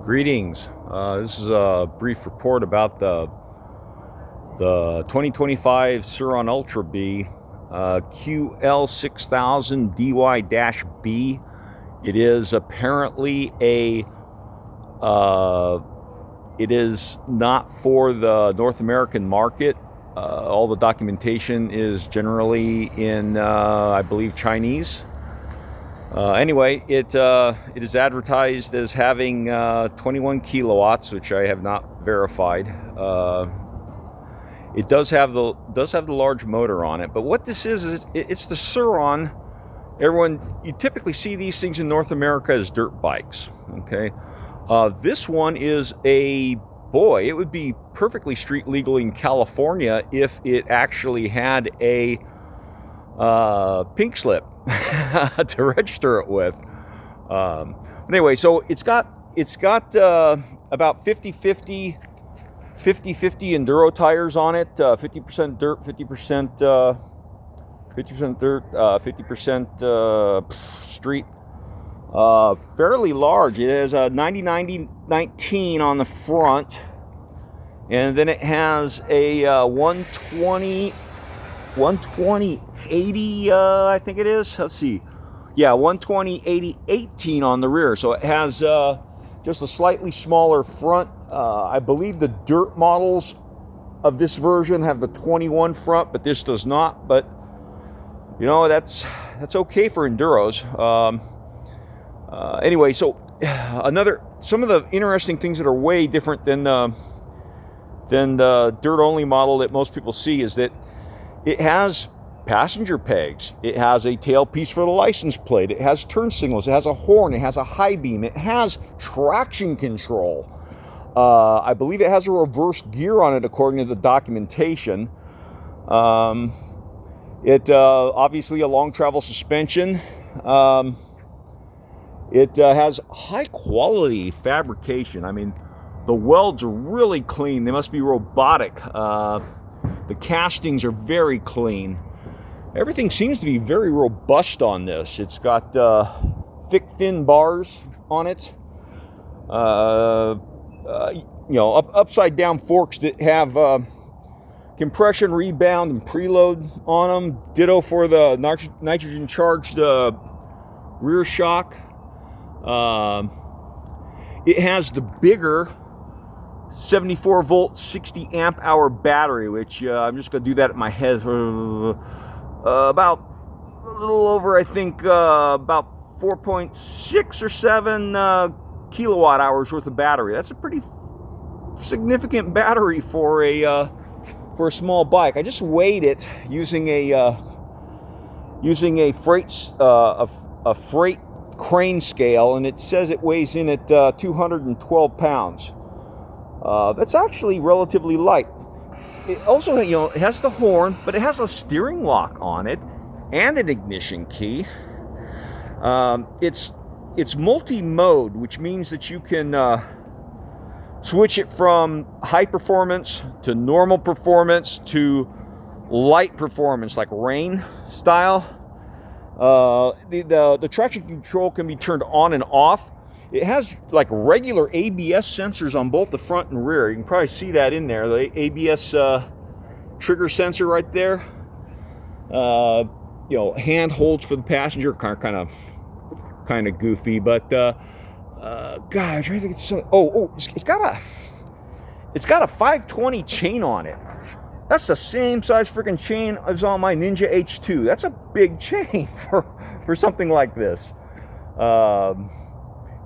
Greetings. This is a brief report about the 2025 Surron Ultra Bee QL 6000 DY-B. It is apparently it is not for the North American market. All the documentation is generally in, I believe, Chinese. Anyway, it is advertised as having 21 kilowatts, which I have not verified. It does have the large motor on it, but what this is it's the Sur-Ron. You typically see these things in North America as dirt bikes. Okay, this one is it would be perfectly street legal in California if it actually had a pink slip to register it with. Anyway, so it's got about 50-50 enduro tires on it, 50% dirt, 50% dirt, 50% street. Fairly large. It has a 90-90-19 on the front, and then it has a 120-80, I think it is. Let's see. Yeah, 120-80-18 on the rear. So it has just a slightly smaller front. I believe the dirt models of this version have the 21 front, but this does not. But you know, that's okay for enduros. Anyway, so some of the interesting things that are way different than the dirt-only model that most people see is that it has passenger pegs, it has a tailpiece for the license plate, it has turn signals, it has a horn, it has a high beam, it has traction control. I believe it has a reverse gear on it according to the documentation. It obviously a long travel suspension. It has high quality fabrication. I mean, the welds are really clean. They must be robotic. The castings are very clean. Everything seems to be very robust on this. It's got thick, thin bars on it. Upside down forks that have compression, rebound, and preload on them. Ditto for the nitrogen charged rear shock. It has the bigger 74 volt 60 amp hour battery, which I'm just gonna do that in my head for about a little over, I think, about 4.6 or 7 kilowatt hours worth of battery. That's a pretty significant battery for a small bike. I just weighed it using a freight crane scale, and it says it weighs in at 212 pounds. That's actually relatively light. It also, it has the horn, but it has a steering lock on it and an ignition key. It's multi-mode, which means that you can switch it from high performance to normal performance to light performance, like rain style. The traction control can be turned on and off. It has like regular ABS sensors on both the front and rear. You can probably see that in there. The ABS trigger sensor right there. Hand holds for the passenger, kind of goofy, but God, I'm trying to think. It's got a 520 chain on it. That's the same size freaking chain as on my Ninja H2. That's a big chain for something like this.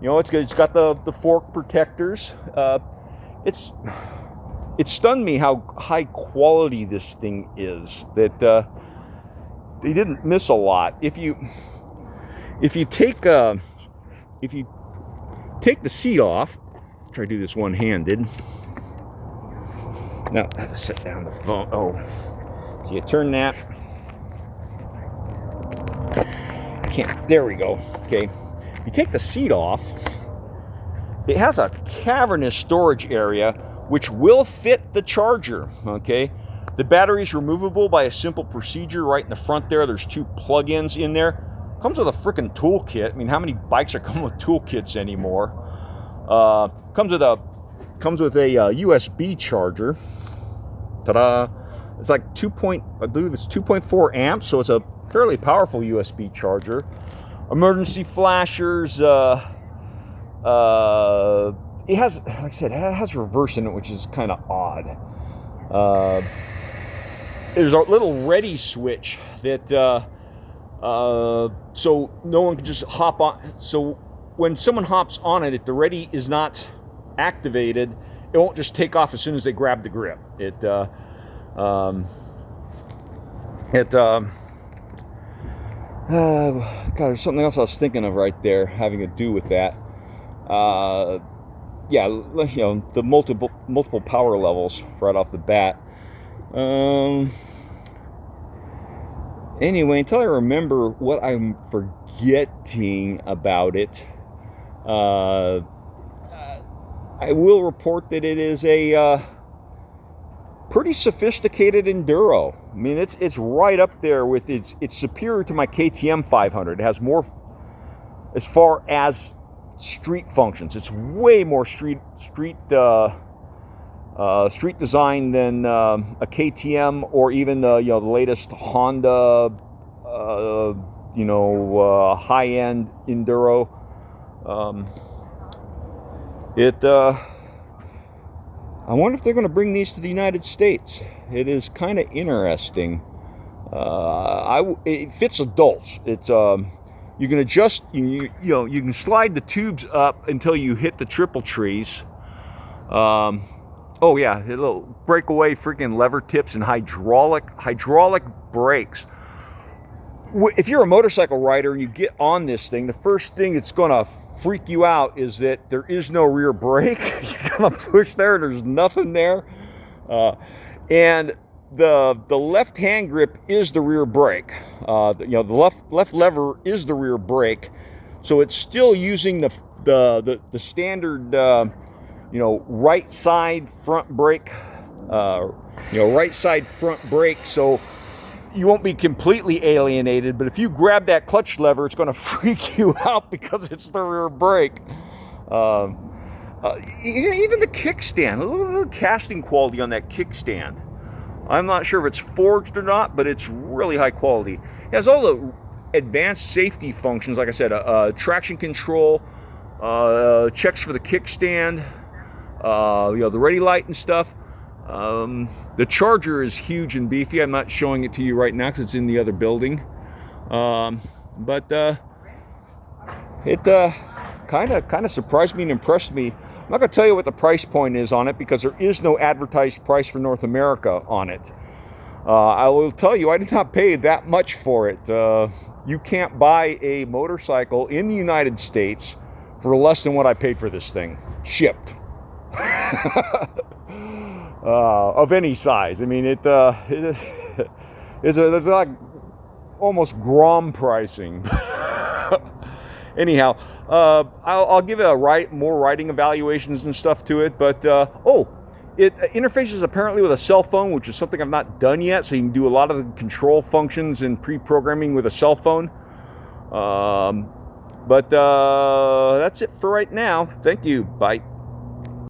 It's good. It's got the fork protectors. It stunned me how high quality this thing is. That they didn't miss a lot. If you take the seat off, try to do this one-handed. Now I have to set down the phone. Oh, so you turn that. Can't. There we go. Okay. You take the seat off. It has a cavernous storage area which will fit the charger. Okay. The battery is removable by a simple procedure right in the front there. There's 2 plug-ins in there. Comes with a freaking toolkit. I mean, how many bikes are coming with toolkits anymore? Comes with a USB charger. Ta-da! It's like I believe it's 2.4 amps, so it's a fairly powerful USB charger. Emergency flashers. It has, like I said, it has reverse in it, which is kind of odd. There's a little ready switch that so no one can just hop on. So when someone hops on it, if the ready is not activated, it won't just take off as soon as they grab the grip. God, there's something else I was thinking of right there having to do with that. Yeah, you know, the multiple power levels right off the bat. Anyway, until I remember what I'm forgetting about it, I will report that it is a pretty sophisticated enduro. I mean, it's right up there with it's superior to my KTM 500. It has more as far as street functions. It's way more street design than a KTM or even the latest Honda high-end enduro. I wonder if they're going to bring these to the United States. It is kind of interesting. It fits adults. It's you can adjust. You can slide the tubes up until you hit the triple trees. Oh yeah, a little breakaway freaking lever tips and hydraulic brakes. If you're a motorcycle rider and you get on this thing, the first thing that's going to freak you out is that there is no rear brake. You're going to push there and there's nothing there. And the left hand grip is the rear brake. The left lever is the rear brake. So it's still using the standard right side front brake. Right side front brake. So you won't be completely alienated, but if you grab that clutch lever, it's going to freak you out because it's the rear brake. Even the kickstand, a little casting quality on that kickstand. I'm not sure if it's forged or not, but it's really high quality. It has all the advanced safety functions, like I said, traction control, checks for the kickstand, the ready light and stuff. The charger is huge and beefy. I'm not showing it to you right now because it's in the other building. But it kind of surprised me and impressed me. I'm not going to tell you what the price point is on it because there is no advertised price for North America on it. I will tell you, I did not pay that much for it. You can't buy a motorcycle in the United States for less than what I paid for this thing, shipped. Of any size. I mean, it's like almost Grom pricing. Anyhow, I'll give it more riding evaluations and stuff to it, but it interfaces apparently with a cell phone, which is something I've not done yet, so you can do a lot of the control functions and pre-programming with a cell phone. But that's it for right now. Thank you. Bye.